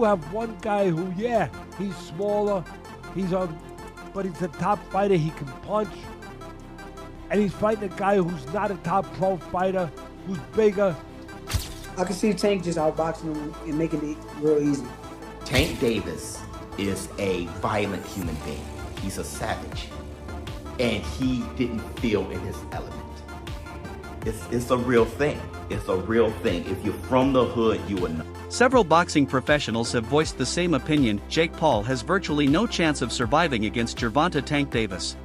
you have one guy who, yeah, he's smaller, but he's a top fighter, he can punch, and he's fighting a guy who's not a top pro fighter, who's bigger. I can see Tank just outboxing him and making it real easy. Tank Davis is a violent human being. He's a savage. And he didn't feel in his element. It's a real thing. It's a real thing. If you're from the hood, you will know. Several boxing professionals have voiced the same opinion. Jake Paul has virtually no chance of surviving against Gervonta Tank Davis.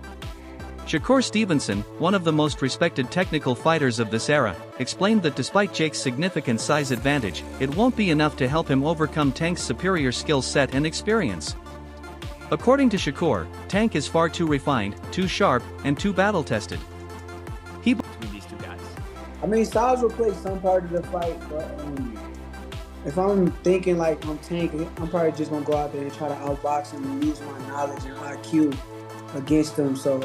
Shakur Stevenson, one of the most respected technical fighters of this era, explained that despite Jake's significant size advantage, it won't be enough to help him overcome Tank's superior skill set and experience. According to Shakur, Tank is far too refined, too sharp, and too battle-tested. Between these two guys. I mean, size will play some part of the fight, but if I'm thinking like I'm Tank, I'm probably just gonna go out there and try to outbox him and use my knowledge and IQ against him. So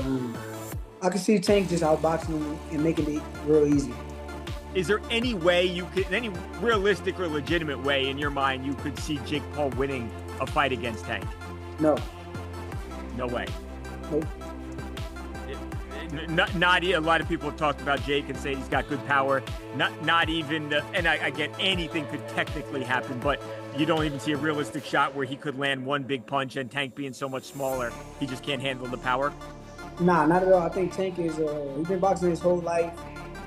I can see Tank just outboxing him and making it real easy. Is there any way you could, any realistic or legitimate way in your mind you could see Jake Paul winning a fight against Tank? No. No way. Nope. Not a lot of people have talked about Jake and say he's got good power. Not even, and I get anything could technically happen, but you don't even see a realistic shot where he could land one big punch, and Tank being so much smaller, he just can't handle the power. Nah, not at all. I think Tank is, he's been boxing his whole life.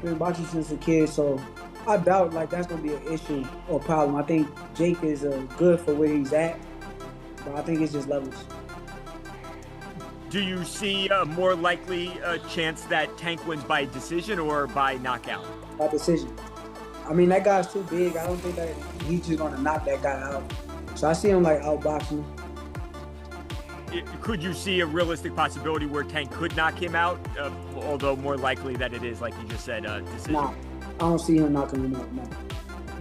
He's been boxing since a kid, so I doubt like that's gonna be an issue or problem. I think Jake is good for where he's at, but I think it's just levels. Do you see a more likely chance that Tank wins by decision or by knockout? By decision. I mean, that guy's too big. I don't think that he's just gonna knock that guy out. So I see him like outboxing. Could you see a realistic possibility where Tank could knock him out? Although more likely that it is, like you just said, decision. Nah, I don't see him knocking him out. No.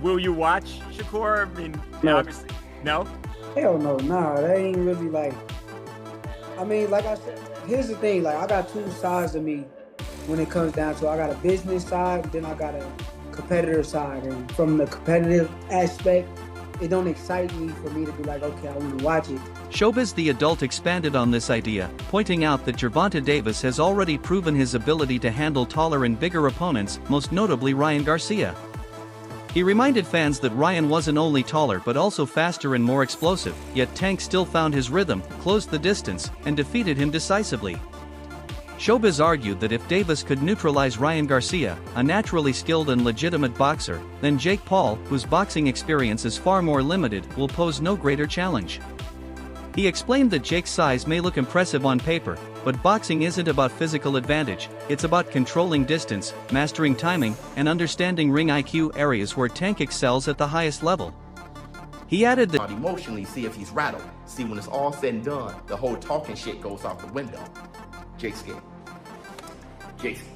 Will you watch, Shakur? I mean, no. Obviously, no? Hell no, nah. That ain't really like. I mean, like I said, here's the thing. Like I got two sides of me when it comes down to. I got a business side, then I got a competitor side, and from the competitive aspect, it don't excite me for me to be like, okay, I want to watch it. Showbiz the Adult expanded on this idea, pointing out that Gervonta Davis has already proven his ability to handle taller and bigger opponents, most notably Ryan Garcia. He reminded fans that Ryan wasn't only taller but also faster and more explosive, yet Tank still found his rhythm, closed the distance, and defeated him decisively. Showbiz argued that if Davis could neutralize Ryan Garcia, a naturally skilled and legitimate boxer, then Jake Paul, whose boxing experience is far more limited, will pose no greater challenge. He explained that Jake's size may look impressive on paper, but boxing isn't about physical advantage, it's about controlling distance, mastering timing, and understanding ring IQ, areas where Tank excels at the highest level. He added that Emotionally, see if he's rattled. See, when it's all said and done, the whole talking shit goes out the window. Jake's scared.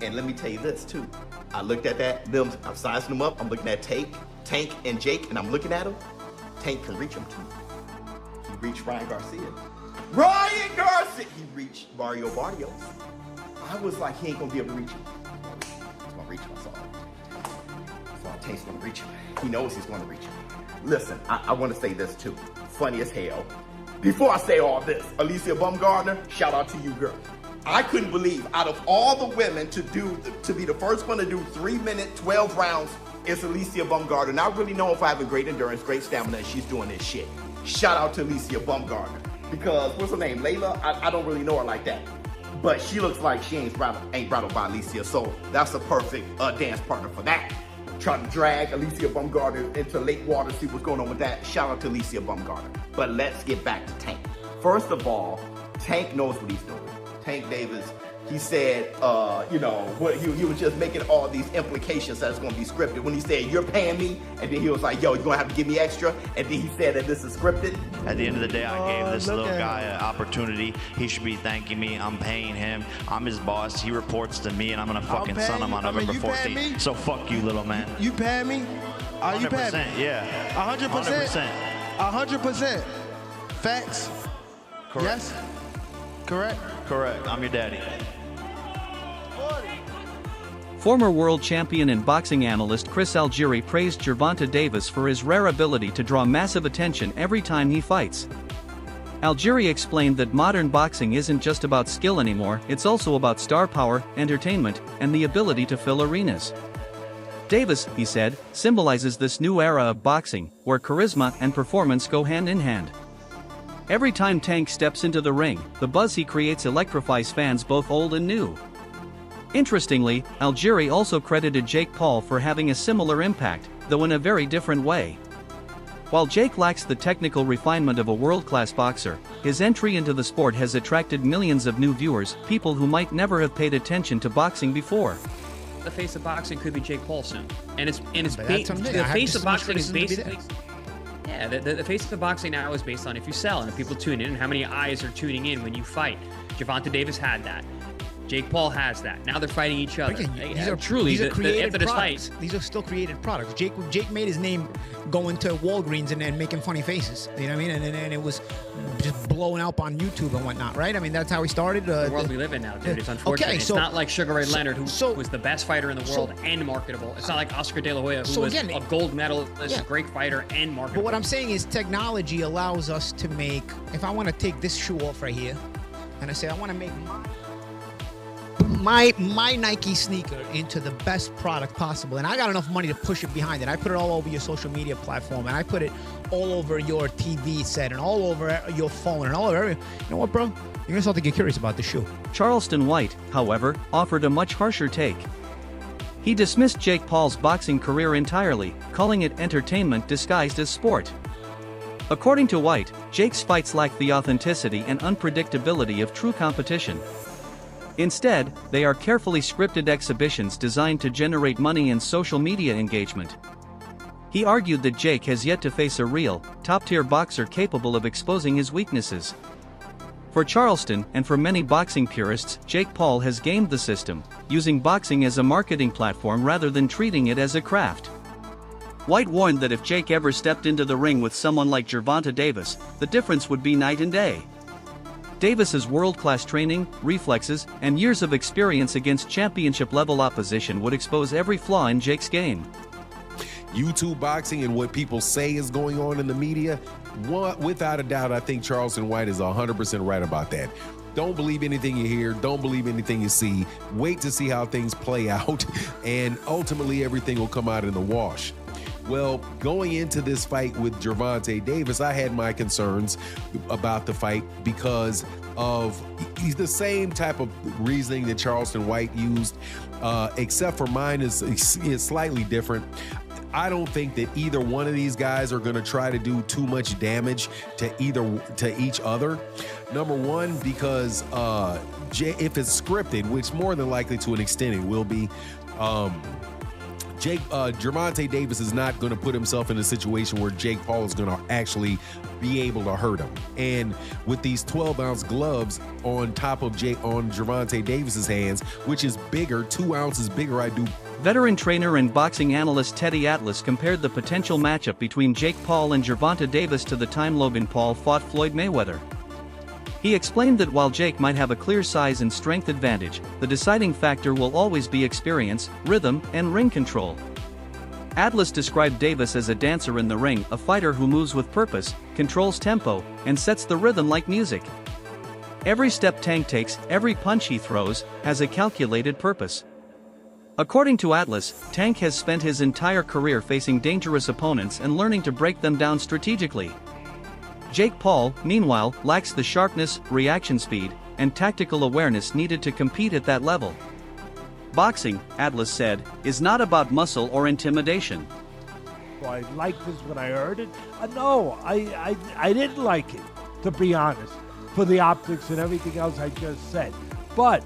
And let me tell you this too. I looked at I'm sizing them up, I'm looking at Tank and Jake, and I'm looking at them. Tank can reach them too. He reached Ryan Garcia. He reached Mario Barrios. I was like, he ain't gonna be able to reach him. He's gonna reach him, I saw Tank's gonna reach him. He knows he's gonna reach him. Listen, I wanna say this too. Funny as hell. Before I say all this, Alicia Baumgardner, shout out to you, girl. I couldn't believe out of all the women to be the first one to do 3 minute, 12 rounds, it's Alicia Baumgardner. And I really know if I have a great endurance, great stamina, and she's doing this shit. Shout out to Alicia Baumgardner. Because, what's her name, Layla? I don't really know her like that. But she looks like she ain't rattled by Alicia, so that's a perfect dance partner for that. Trying to drag Alicia Baumgardner into lake water, see what's going on with that. Shout out to Alicia Baumgardner. But let's get back to Tank. First of all, Tank knows what he's doing. Tank Davis, he said, he was just making all these implications that it's going to be scripted. When he said, you're paying me, and then he was like, yo, you're going to have to give me extra, and then he said that this is scripted. At the end of the day, I gave this little guy an opportunity. He should be thanking me. I'm paying him. I'm his boss. He reports to me, and I'm going to fucking son him on November 14th. So fuck you, little man. You paying me? Are you paying me? Yeah. 100%? 100%. Facts? Correct. Yes? Correct? Correct. I'm your daddy. Former world champion and boxing analyst Chris Algieri praised Gervonta Davis for his rare ability to draw massive attention every time he fights. Algieri explained that modern boxing isn't just about skill anymore, it's also about star power, entertainment, and the ability to fill arenas. Davis, he said, symbolizes this new era of boxing, where charisma and performance go hand in hand. Every time Tank steps into the ring, the buzz he creates electrifies fans both old and new. Interestingly, Algieri also credited Jake Paul for having a similar impact, though in a very different way. While Jake lacks the technical refinement of a world-class boxer, his entry into the sport has attracted millions of new viewers, people who might never have paid attention to boxing before. The face of boxing could be Jake Paul soon, and the face of boxing is basically. Yeah, the face of boxing now is based on if you sell and if people tune in and how many eyes are tuning in when you fight. Gervonta Davis had that. Jake Paul has that. Now they're fighting each other. Again, these are created products. These are still created products. Jake made his name going to Walgreens and making funny faces. You know what I mean? And it was just blowing up on YouTube and whatnot, right? I mean, that's how he started. The world we live in now, dude. It's unfortunate. Okay, it's not like Sugar Ray Leonard, who was the best fighter in the world and marketable. It's not like Oscar De La Hoya, who was a gold medalist, a great fighter and marketable. But what I'm saying is technology allows us to make, if I want to take this shoe off right here, and I say I want to make my Nike sneaker into the best product possible, and I got enough money to push it behind it. I put it all over your social media platform, and I put it all over your TV set and all over your phone and all over. You know what, bro? You're gonna start to get curious about the shoe. Charleston White, however, offered a much harsher take. He dismissed Jake Paul's boxing career entirely, calling it entertainment disguised as sport. According to White, Jake's fights lack the authenticity and unpredictability of true competition. Instead, they are carefully scripted exhibitions designed to generate money and social media engagement. He argued that Jake has yet to face a real, top-tier boxer capable of exposing his weaknesses. For Charleston, and for many boxing purists, Jake Paul has gamed the system, using boxing as a marketing platform rather than treating it as a craft. White warned that if Jake ever stepped into the ring with someone like Gervonta Davis, the difference would be night and day. Davis's world-class training, reflexes, and years of experience against championship-level opposition would expose every flaw in Jake's game. YouTube boxing and what people say is going on in the media, without a doubt, I think Charleston White is 100% right about that. Don't believe anything you hear. Don't believe anything you see. Wait to see how things play out, and ultimately everything will come out in the wash. Well, going into this fight with Gervonta Davis, I had my concerns about the fight because of he's the same type of reasoning that Charleston White used, except for mine is slightly different. I don't think that either one of these guys are going to try to do too much damage to each other. Number one, because if it's scripted, which more than likely to an extent it will be, Gervonta Davis is not going to put himself in a situation where Jake Paul is going to actually be able to hurt him. And with these 12-ounce gloves on top of Gervonta Davis's hands, which is bigger, 2 ounces bigger, I do. Veteran trainer and boxing analyst Teddy Atlas compared the potential matchup between Jake Paul and Gervonta Davis to the time Logan Paul fought Floyd Mayweather. He explained that while Jake might have a clear size and strength advantage, the deciding factor will always be experience, rhythm, and ring control. Atlas described Davis as a dancer in the ring, a fighter who moves with purpose, controls tempo, and sets the rhythm like music. Every step Tank takes, every punch he throws, has a calculated purpose. According to Atlas, Tank has spent his entire career facing dangerous opponents and learning to break them down strategically. Jake Paul, meanwhile, lacks the sharpness, reaction speed, and tactical awareness needed to compete at that level. Boxing, Atlas said, is not about muscle or intimidation. I liked this when I heard it. No, I didn't like it, to be honest, for the optics and everything else I just said. But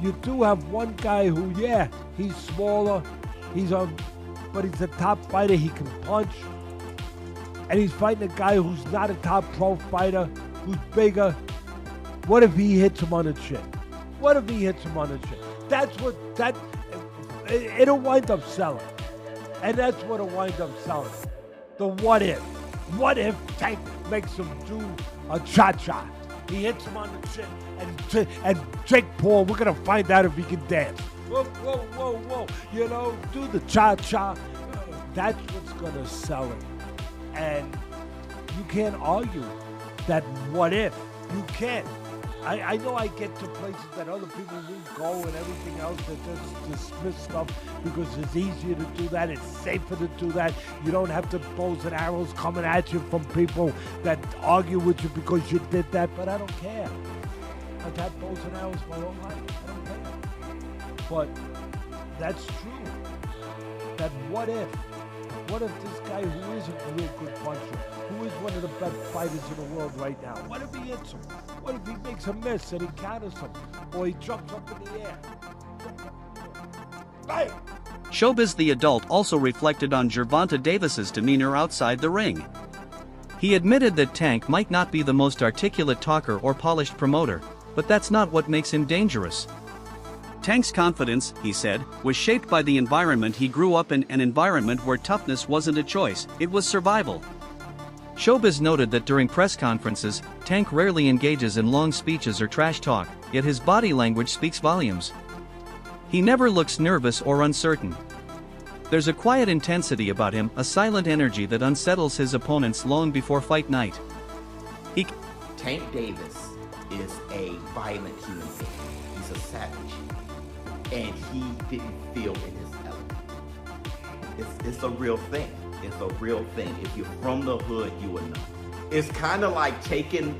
you do have one guy who, yeah, he's smaller, but he's a top fighter, he can punch. And he's fighting a guy who's not a top pro fighter, who's bigger. What if he hits him on the chin? What if he hits him on the chin? It'll wind up selling. And that's what'll wind up selling. The what if. What if Tank makes him do a cha-cha? He hits him on the chin, and Jake Paul, we're going to find out if he can dance. Whoa, whoa, whoa, whoa. You know, do the cha-cha. That's what's going to sell it. And you can't argue that what if. You can't. I know I get to places that other people won't go and everything else that just dismiss stuff because it's easier to do that. It's safer to do that. You don't have the bows and arrows coming at you from people that argue with you because you did that. But I don't care. I've had bows and arrows my whole life. I don't care. But that's true. That what if? What if this guy who is a real good puncher, who is one of the best fighters in the world right now, what if he hits him? What if he makes a miss and he counters him? Or he jumps up in the air? Bang! Showbiz the adult also reflected on Gervonta Davis's demeanor outside the ring. He admitted that Tank might not be the most articulate talker or polished promoter, but that's not what makes him dangerous. Tank's confidence, he said, was shaped by the environment he grew up in, an environment where toughness wasn't a choice, it was survival. Showbiz noted that during press conferences, Tank rarely engages in long speeches or trash talk, yet his body language speaks volumes. He never looks nervous or uncertain. There's a quiet intensity about him, a silent energy that unsettles his opponents long before fight night. Tank Davis is a violent human being. He's a savage. And he didn't feel in his element. It's a real thing. It's a real thing. If you're from the hood, you will know. It's kind of like taking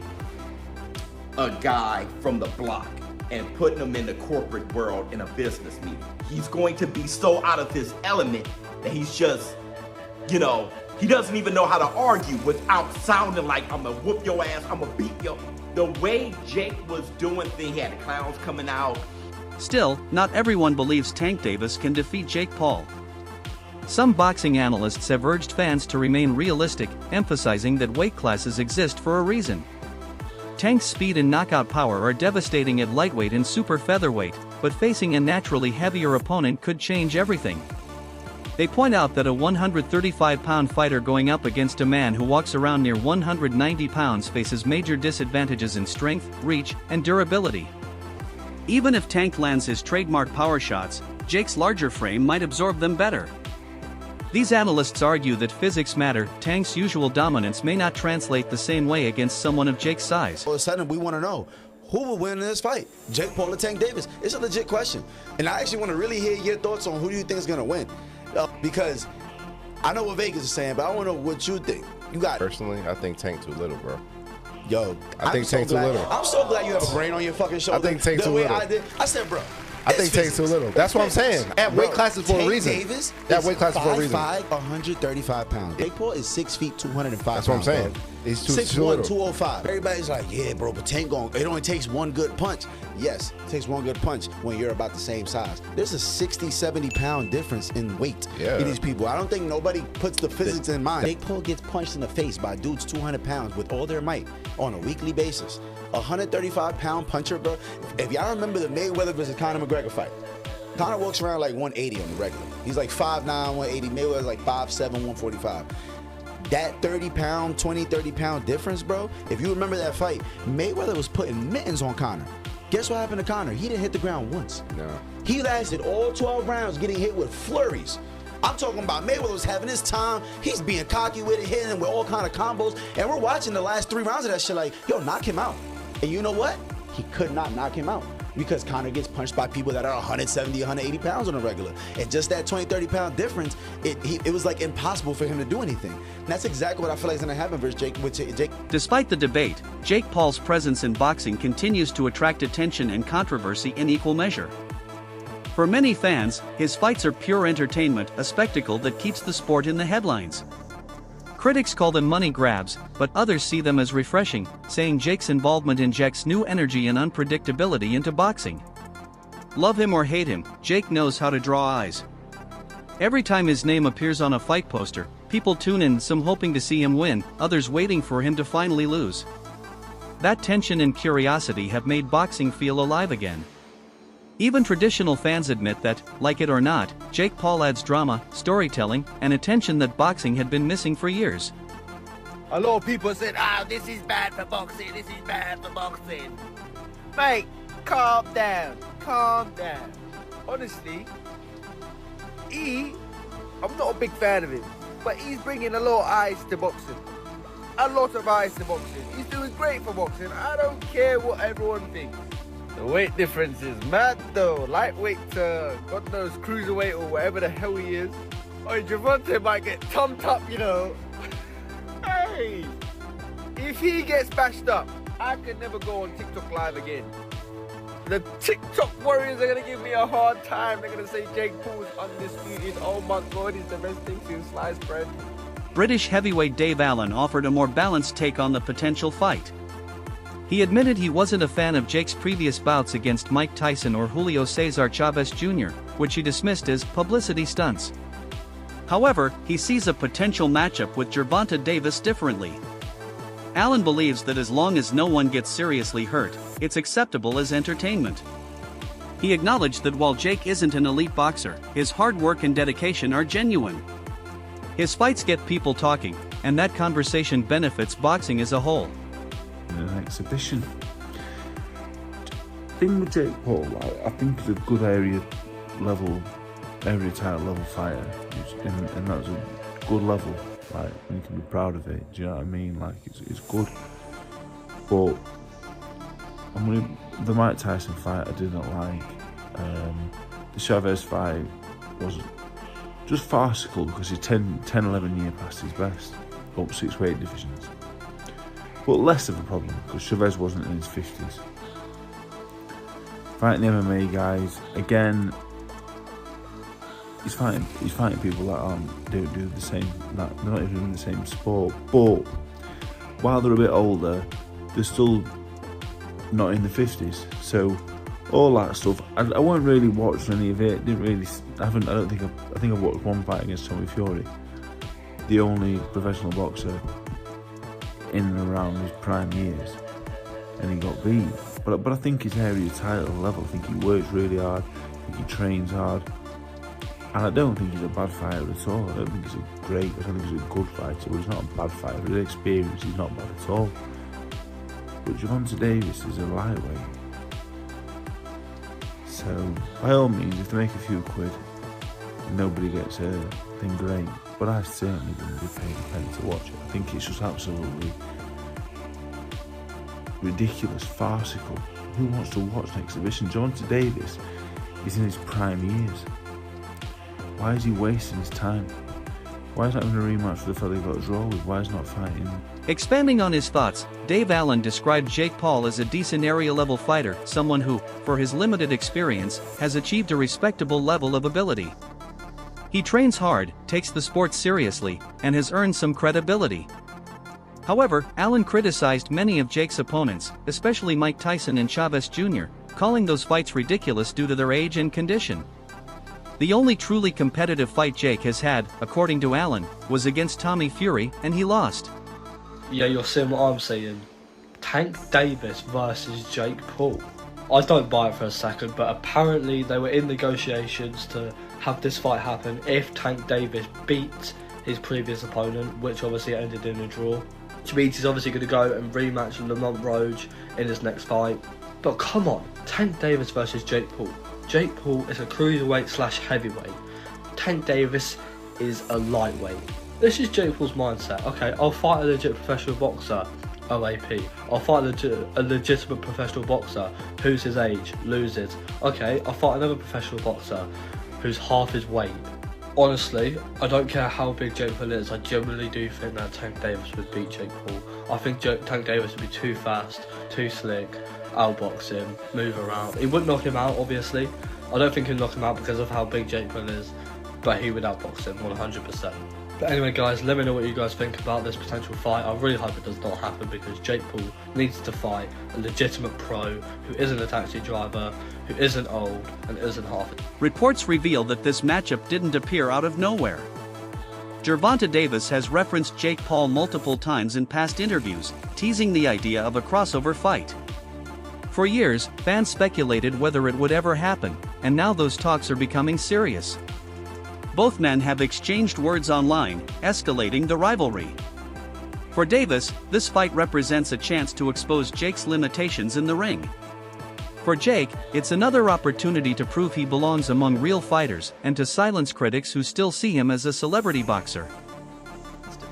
a guy from the block and putting him in the corporate world in a business meeting. He's going to be so out of his element that he's just, you know, he doesn't even know how to argue without sounding like, I'm gonna whoop your ass, I'm gonna beat you. The way Jake was doing things, he had the clowns coming out. Still, not everyone believes Tank Davis can defeat Jake Paul. Some boxing analysts have urged fans to remain realistic, emphasizing that weight classes exist for a reason. Tank's speed and knockout power are devastating at lightweight and super featherweight, but facing a naturally heavier opponent could change everything. They point out that a 135-pound fighter going up against a man who walks around near 190 pounds faces major disadvantages in strength, reach, and durability. Even if Tank lands his trademark power shots, Jake's larger frame might absorb them better. These analysts argue that physics matter. Tank's usual dominance may not translate the same way against someone of Jake's size. All of a sudden, we want to know, who will win in this fight? Jake Paul or Tank Davis? It's a legit question. And I actually want to really hear your thoughts on who do you think is going to win. Because I know what Vegas is saying, but I want to know what you think. You got it. Personally, I think Tank too little, bro. Yo, I think Tank too little. I'm so glad you have a brain on your fucking shoulder. I think Tank too little. I said, bro. I think Tank's too little. That's what I'm saying. At weight classes for a reason. Davis that weight class for a reason. 5'5", 135 pounds. Jake Paul is 6 feet, 205 pounds. That's what I'm saying. Bro. He's too 6'1", little. 205. Everybody's like, yeah, bro, but Tank going, it only takes one good punch. Yes, it takes one good punch when you're about the same size. There's a 60, 70 pound difference in weight in these people. I don't think nobody puts the physics in mind. Jake Paul gets punched in the face by dudes 200 pounds with all their might on a weekly basis. A 135-pound puncher, bro. If y'all remember the Mayweather versus Conor McGregor fight, Conor walks around like 180 on the regular. He's like 5'9", 180. Mayweather's like 5'7", 145. That 30-pound, 20, 30-pound difference, bro. If you remember that fight, Mayweather was putting mittens on Conor. Guess what happened to Conor? He didn't hit the ground once. No. He lasted all 12 rounds getting hit with flurries. I'm talking about Mayweather was having his time. He's being cocky with it, hitting him with all kind of combos. And we're watching the last 3 rounds of that shit like, yo, knock him out. And you know what? He could not knock him out because Conor gets punched by people that are 170, 180 pounds on a regular. And just that 20, 30-pound difference, it was like impossible for him to do anything. And that's exactly what I feel like is going to happen versus Jake. Despite the debate, Jake Paul's presence in boxing continues to attract attention and controversy in equal measure. For many fans, his fights are pure entertainment, a spectacle that keeps the sport in the headlines. Critics call them money grabs, but others see them as refreshing, saying Jake's involvement injects new energy and unpredictability into boxing. Love him or hate him, Jake knows how to draw eyes. Every time his name appears on a fight poster, people tune in, some hoping to see him win, others waiting for him to finally lose. That tension and curiosity have made boxing feel alive again. Even traditional fans admit that, like it or not, Jake Paul adds drama, storytelling, and attention that boxing had been missing for years. A lot of people said, this is bad for boxing, this is bad for boxing. Mate, calm down, calm down. honestly, I'm not a big fan of him, but he's bringing a lot of eyes to boxing. A lot of eyes to boxing. He's doing great for boxing. I don't care what everyone thinks. The weight difference is mad though. Lightweight to, God knows, cruiserweight or whatever the hell he is. Oh, Gervonta might get thumped up, you know. Hey, if he gets bashed up, I could never go on TikTok live again. The TikTok warriors are going to give me a hard time. They're going to say Jake Paul is undisputed. Oh my God, he's the best thing since sliced bread. British heavyweight Dave Allen offered a more balanced take on the potential fight. He admitted he wasn't a fan of Jake's previous bouts against Mike Tyson or Julio Cesar Chavez Jr., which he dismissed as publicity stunts. However, he sees a potential matchup with Gervonta Davis differently. Allen believes that as long as no one gets seriously hurt, it's acceptable as entertainment. He acknowledged that while Jake isn't an elite boxer, his hard work and dedication are genuine. His fights get people talking, and that conversation benefits boxing as a whole. In an exhibition. Thing with Jake Paul, I think he's a good area title level fighter, and that's a good level. Like, and you can be proud of it. Do you know what I mean? Like, it's good. But the Mike Tyson fight I didn't like. The Chavez fight was just farcical because he's 10-11 years past his best, up 6 weight divisions. But less of a problem because Chavez wasn't in his 50s. Fighting the MMA guys, again, he's fighting people that don't do the same, that they're not even in the same sport. But while they're a bit older, they're still not in the 50s. So all that stuff, I won't really watch any of it. I think I've watched one fight against Tommy Fury, the only professional boxer in and around his prime years, and he got beat. But I think his area title level, I think he works really hard, I think he trains hard, and I don't think he's a bad fighter at all. I don't think he's I don't think he's a good fighter, but he's not a bad fighter. With experience, he's not bad at all. But Gervonta Davis is a lightweight. So, by all means, if they make a few quid and nobody gets hurt, then great. But I certainly wouldn't be paid a penny to watch it. I think it's just absolutely ridiculous, farcical. Who wants to watch an exhibition? Gervonta Davis is in his prime years. Why is he wasting his time? Why is that having a rematch with the fella he got a draw with? Why is he not fighting? Expanding on his thoughts, Dave Allen described Jake Paul as a decent area-level fighter, someone who, for his limited experience, has achieved a respectable level of ability. He trains hard, takes the sport seriously, and has earned some credibility. However, Allen criticized many of Jake's opponents, especially Mike Tyson and Chavez Jr., calling those fights ridiculous due to their age and condition. The only truly competitive fight Jake has had, according to Allen, was against Tommy Fury, and he lost. Yeah, you're seeing what I'm saying. Tank Davis versus Jake Paul. I don't buy it for a second, but apparently they were in negotiations to have this fight happen if Tank Davis beats his previous opponent, which obviously ended in a draw. Which means he's obviously going to go and rematch Lamont Roach in his next fight. But come on, Tank Davis versus Jake Paul. Jake Paul is a cruiserweight / heavyweight. Tank Davis is a lightweight. This is Jake Paul's mindset. Okay, I'll fight a legit professional boxer, OAP. I'll fight a legitimate professional boxer who's his age, loses. Okay, I'll fight another professional boxer who's half his weight. Honestly, I don't care how big Jake Paul is, I generally do think that Tank Davis would beat Jake Paul. I think Tank Davis would be too fast, too slick, outbox him, move around. He wouldn't knock him out, obviously. I don't think he'd knock him out because of how big Jake Paul is, but he would outbox him 100%. But anyway guys, let me know what you guys think about this potential fight. I really hope it does not happen because Jake Paul needs to fight a legitimate pro who isn't a taxi driver, who isn't old, and isn't half. Reports reveal that this matchup didn't appear out of nowhere. Gervonta Davis has referenced Jake Paul multiple times in past interviews, teasing the idea of a crossover fight. For years, fans speculated whether it would ever happen, and now those talks are becoming serious. Both men have exchanged words online, escalating the rivalry. For Davis, this fight represents a chance to expose Jake's limitations in the ring. For Jake, it's another opportunity to prove he belongs among real fighters and to silence critics who still see him as a celebrity boxer.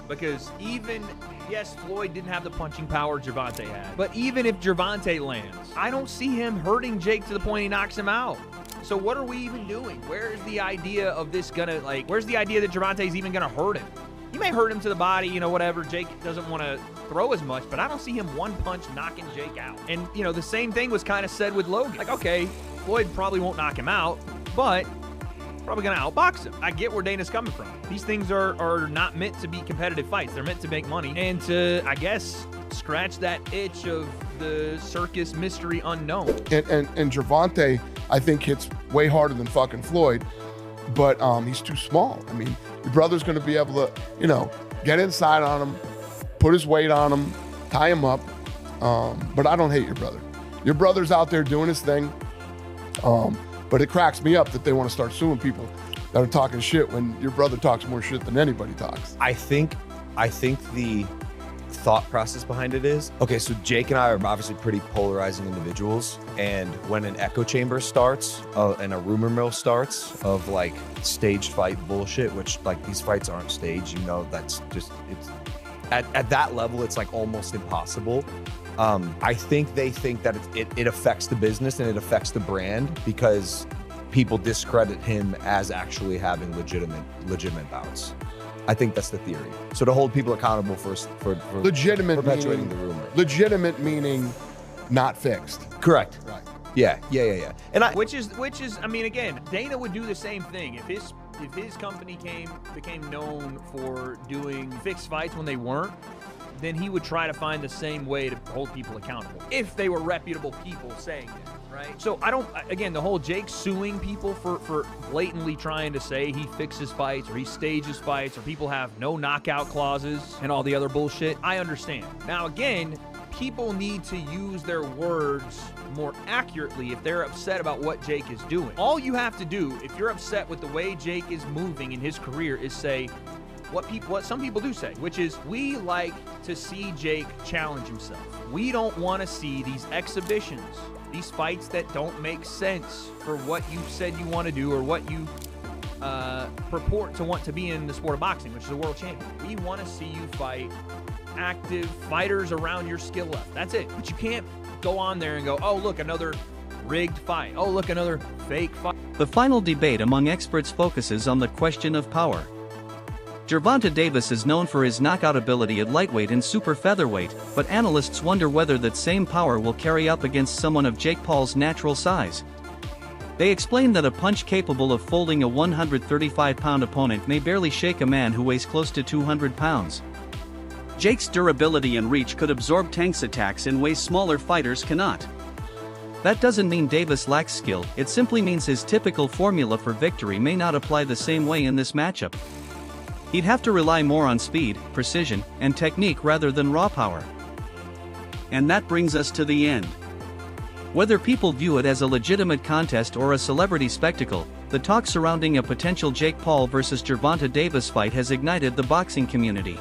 Because yes, Floyd didn't have the punching power Gervonta had, but even if Gervonta lands, I don't see him hurting Jake to the point he knocks him out. So what are we even doing? Where's the idea of this gonna, where's the idea that Gervonta's even gonna hurt him? He may hurt him to the body, whatever. Jake doesn't want to throw as much, but I don't see him one punch knocking Jake out. And, the same thing was kind of said with Logan. Okay, Floyd probably won't knock him out, but probably going to outbox him. I get where Dana's coming from. These things are not meant to be competitive fights. They're meant to make money and to, I guess, scratch that itch of the circus mystery unknown. And Gervonta, I think, hits way harder than fucking Floyd, but he's too small. I mean, your brother's going to be able to, get inside on him, put his weight on him, tie him up. But I don't hate your brother. Your brother's out there doing his thing. But it cracks me up that they want to start suing people that are talking shit when your brother talks more shit than anybody talks. I think the thought process behind it is, okay, so Jake and I are obviously pretty polarizing individuals, and when an echo chamber starts and a rumor mill starts of staged fight bullshit, which these fights aren't staged, that's just, it's at that level, it's almost impossible. I think they think that it affects the business and it affects the brand because people discredit him as actually having legitimate bouts. I think that's the theory. So to hold people accountable for legitimate perpetuating the rumor. Legitimate meaning not fixed. Correct. Right. Yeah. And which is, I mean, again, Dana would do the same thing if his company became known for doing fixed fights when they weren't. Then he would try to find the same way to hold people accountable if they were reputable people saying that, right? So the whole Jake suing people for blatantly trying to say he fixes fights or he stages fights or people have no knockout clauses and all the other bullshit, I understand. Now, again, people need to use their words more accurately if they're upset about what Jake is doing. All you have to do, if you're upset with the way Jake is moving in his career, is say, what some people do say, which is, we like to see Jake challenge himself. We don't want to see these exhibitions, these fights that don't make sense for what you said you want to do or what you purport to want to be in the sport of boxing, which is a world champion. We want to see you fight active fighters around your skill level. That's it. But you can't go on there and go, oh, look, another rigged fight. Oh, look, another fake fight. The final debate among experts focuses on the question of power. Gervonta Davis is known for his knockout ability at lightweight and super featherweight, but analysts wonder whether that same power will carry up against someone of Jake Paul's natural size. They explain that a punch capable of folding a 135-pound opponent may barely shake a man who weighs close to 200 pounds. Jake's durability and reach could absorb Tank's attacks in ways smaller fighters cannot. That doesn't mean Davis lacks skill, it simply means his typical formula for victory may not apply the same way in this matchup. He'd have to rely more on speed, precision, and technique rather than raw power. And that brings us to the end. Whether people view it as a legitimate contest or a celebrity spectacle, the talk surrounding a potential Jake Paul vs Gervonta Davis fight has ignited the boxing community.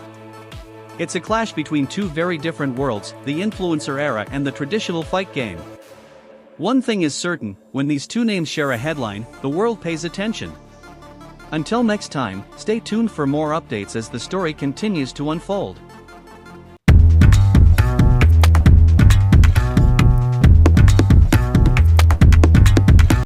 It's a clash between two very different worlds, the influencer era and the traditional fight game. One thing is certain, when these two names share a headline, the world pays attention. Until next time, stay tuned for more updates as the story continues to unfold.